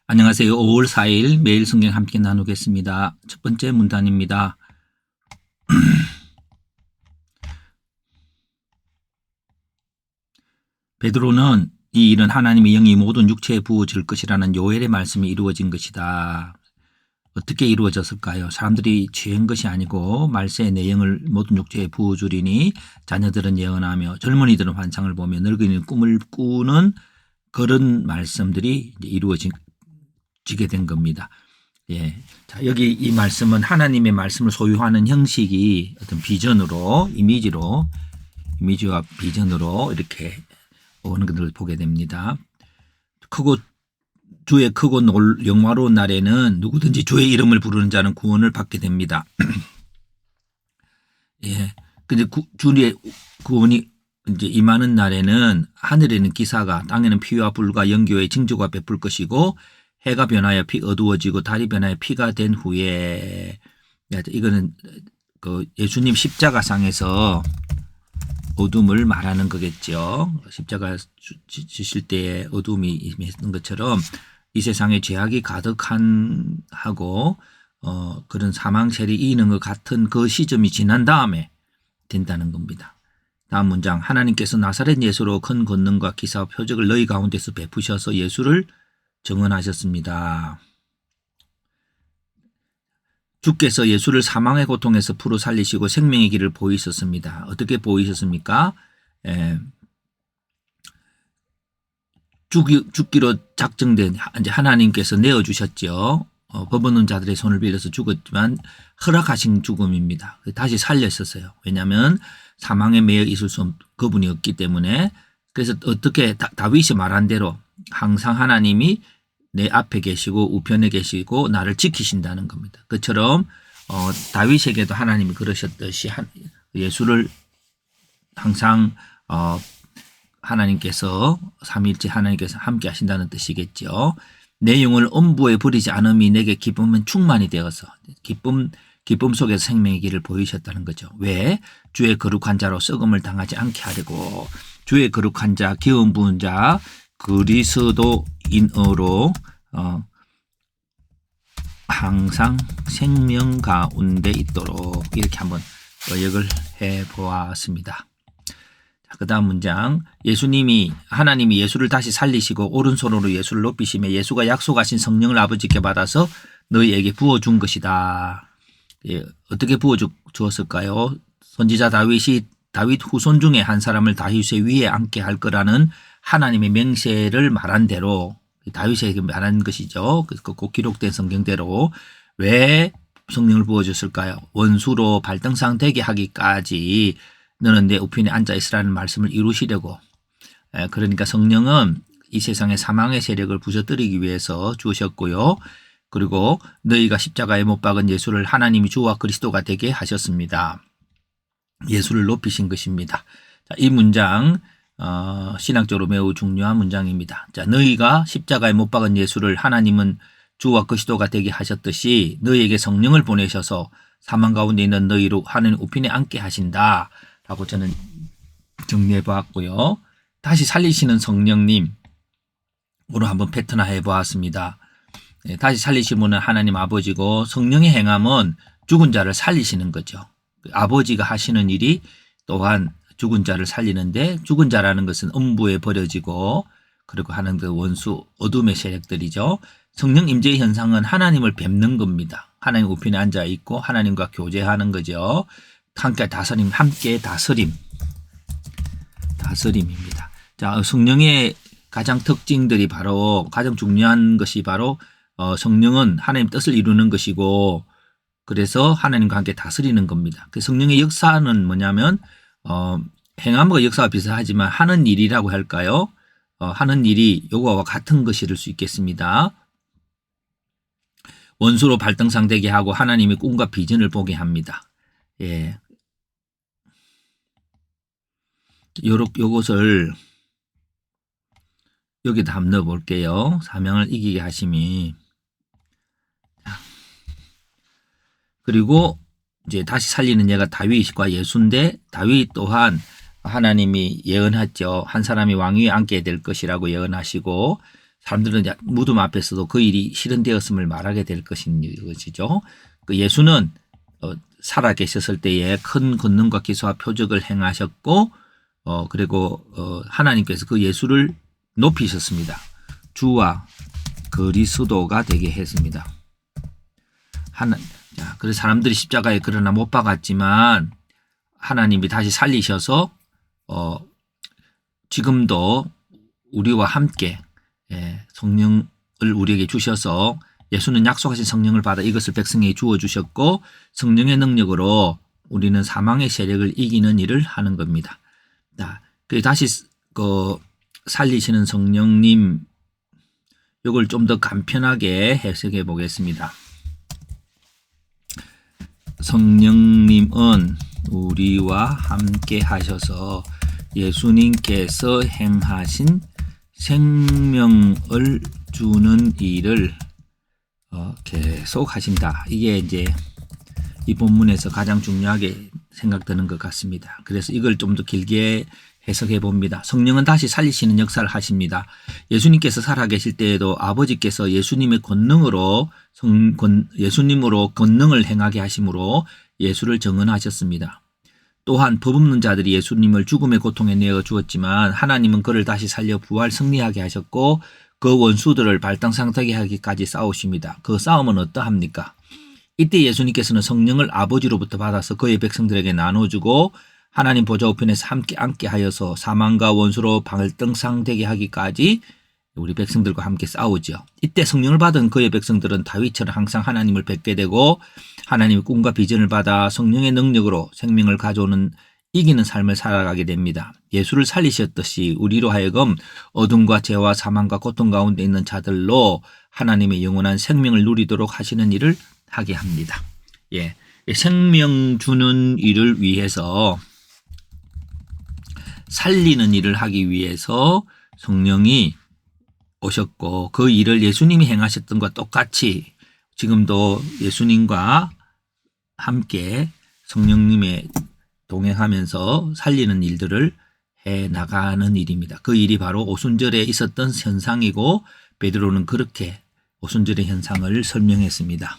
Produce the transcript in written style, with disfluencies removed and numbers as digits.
안녕하세요. 5월 4일 매일 성경 함께 나누겠습니다. 첫 번째 문단입니다. 베드로는 이 일은 하나님의 영이 모든 육체에 부어질 것이라는 요엘의 말씀이 이루어진 것이다. 어떻게 이루어졌을까요? 사람들이 죄한 것이 아니고 말세의 내용을 모든 육체에 부어주리니 자녀들은 예언하며 젊은이들은 환상을 보며 늙은이는 꿈을 꾸는 그런 말씀들이 이제 이루어지게 된 겁니다. 예. 자, 여기 이 말씀은 하나님의 말씀을 소유하는 형식이 어떤 비전으로, 이미지와 비전으로 이렇게 오는 것들을 보게 됩니다. 주의 크고 영화로운 날에는 누구든지 주의 이름을 부르는 자는 구원을 받게 됩니다. 예. 근데 주의 구원이 이제 임하는 날에는 하늘에는 기사가, 땅에는 피와 불과 연기와 징조가 베풀 것이고, 해가 변하여 어두워지고 달이 변하여 피가 된 후에, 이거는 그 예수님 십자가상에서 어둠을 말하는 거겠죠. 십자가 지실 때에 어둠이 임했던 것처럼 이 세상에 죄악이 가득하고 그런 사망 세력이 이는 것 같은 그 시점이 지난 다음에 된다는 겁니다. 다음 문장, 하나님께서 나사렛 예수로 큰 권능과 기사와 표적을 너희 가운데서 베푸셔서 예수를 증언하셨습니다. 주께서 예수를 사망의 고통에서 풀어 살리시고 생명의 길을 보이셨습니다. 어떻게 보이셨습니까? 죽기로 작정된 이제 하나님께서 내어주셨죠. 법 없는 자들의 손을 빌려서 죽었지만 허락하신 죽음입니다. 다시 살렸었어요. 왜냐하면 사망에 매여 있을 수 없는 그분이 없기 때문에. 그래서 어떻게 다윗이 말한 대로 항상 하나님이 내 앞에 계시고 우편에 계시고 나를 지키신다는 겁니다. 그처럼 다윗에게도 하나님이 그러셨듯이 예수를 항상 하나님께서 삼위일체 하나님께서 함께 하신다는 뜻이겠죠. 내 영을 엄부에 버리지 않음이 내게 기쁨은 충만이 되어서 기쁨 속에서 생명의 길을 보이셨다는 거죠. 왜? 주의 거룩한 자로 썩음을 당하지 않게 하려고. 주의 거룩한 자, 기름 부은 자, 그리스도인으로 항상 생명 가운데 있도록 이렇게 한번 의역을 해보았습니다. 그 다음 문장, 하나님이 예수를 다시 살리시고 오른손으로 예수를 높이시며 예수가 약속하신 성령을 아버지께 받아서 너희에게 부어준 것이다. 예, 어떻게 부어주었을까요? 선지자 다윗 후손 중에 한 사람을 다윗의 위에 앉게 할 거라는 하나님의 맹세를 말한 대로, 다윗에게 말한 것이죠. 꼭 기록된 성경대로. 왜 성령을 부어줬을까요? 원수로 발등상 되게 하기까지 너는 내 우편에 앉아 있으라는 말씀을 이루시려고. 그러니까 성령은 이 세상의 사망의 세력을 부서뜨리기 위해서 주셨고요. 그리고 너희가 십자가에 못 박은 예수를 하나님이 주와 그리스도가 되게 하셨습니다. 예수를 높이신 것입니다. 자, 이 문장 신학적으로 매우 중요한 문장입니다. 자, 너희가 십자가에 못 박은 예수를 하나님은 주와 그리스도가 되게 하셨듯이 너희에게 성령을 보내셔서 사망 가운데 있는 너희로 하나님 우편에 앉게 하신다 라고 저는 정리해 보았고요. 다시 살리시는 성령님으로 한번 패턴화해 보았습니다. 다시 살리신 분은 하나님 아버지고, 성령의 행함은 죽은 자를 살리시는 거죠. 아버지가 하시는 일이 또한 죽은 자를 살리는데, 죽은 자라는 것은 음부에 버려지고 그리고 하는 그 원수 어둠의 세력들이죠. 성령 임재의 현상은 하나님을 뵙는 겁니다. 하나님 우편에 앉아 있고 하나님과 교제하는 거죠. 함께 다스림입니다. 자, 성령의 가장 특징들이 가장 중요한 것이 바로 성령은 하나님 뜻을 이루는 것이고, 그래서 하나님과 함께 다스리는 겁니다. 그 성령의 역사는 뭐냐면 행함과 역사와 비슷하지만 하는 일이라고 할까요? 하는 일이 요거와 같은 것일 수 있겠습니다. 원수로 발등상되게 하고 하나님의 꿈과 비전을 보게 합니다. 예. 요것을 여기다 한번 넣어 볼게요. 사명을 이기게 하심이. 그리고 이제 다시 살리는 예가 다윗과 예수인데, 다윗 또한 하나님이 예언했죠. 한 사람이 왕위에 앉게 될 것이라고 예언하시고, 사람들은 무덤 앞에서도 그 일이 실현되었음을 말하게 될 것이죠. 그 예수는 살아 계셨을 때에 큰 권능과 기사와 표적을 행하셨고 그리고 하나님께서 그 예수를 높이셨습니다. 주와 그리스도가 되게 했습니다. 그래서 사람들이 십자가에 그러나 못 박았지만 하나님이 다시 살리셔서 지금도 우리와 함께 성령을 우리에게 주셔서 예수는 약속하신 성령을 받아 이것을 백성에게 주어 주셨고 성령의 능력으로 우리는 사망의 세력을 이기는 일을 하는 겁니다. 다시 살리시는 성령님 이걸 좀 더 간편하게 해석해 보겠습니다. 성령님은 우리와 함께 하셔서 예수님께서 행하신 생명을 주는 일을 계속 하신다. 이게 이제 이 본문에서 가장 중요하게 생각되는 것 같습니다. 그래서 이걸 좀 더 길게 해석해 봅니다. 성령은 다시 살리시는 역사를 하십니다. 예수님께서 살아계실 때에도 아버지께서 예수님의 권능으로 예수님으로 권능을 행하게 하심으로 예수를 정언하셨습니다. 또한 법 없는 자들이 예수님을 죽음의 고통에 내어 주었지만 하나님은 그를 다시 살려 부활 승리하게 하셨고 그 원수들을 발등상하게 하기까지 싸우십니다. 그 싸움은 어떠합니까? 이때 예수님께서는 성령을 아버지로부터 받아서 그의 백성들에게 나눠주고 하나님 보좌 우편에서 함께 앉게 하여서 사망과 원수로 발등상되게 하기까지 우리 백성들과 함께 싸우죠. 이때 성령을 받은 그의 백성들은 다윗처럼 항상 하나님을 뵙게 되고 하나님의 꿈과 비전을 받아 성령의 능력으로 생명을 가져오는 이기는 삶을 살아가게 됩니다. 예수를 살리셨듯이 우리로 하여금 어둠과 죄와 사망과 고통 가운데 있는 자들로 하나님의 영원한 생명을 누리도록 하시는 일을 하게 합니다. 생명 주는 일을 위해서 살리는 일을 하기 위해서 성령이 오셨고 그 일을 예수님이 행하셨던 것과 똑같이 지금도 예수님과 함께 성령님의 동행하면서 살리는 일들을 해 나가는 일입니다. 그 일이 바로 오순절에 있었던 현상이고 베드로는 그렇게 오순절의 현상을 설명했습니다.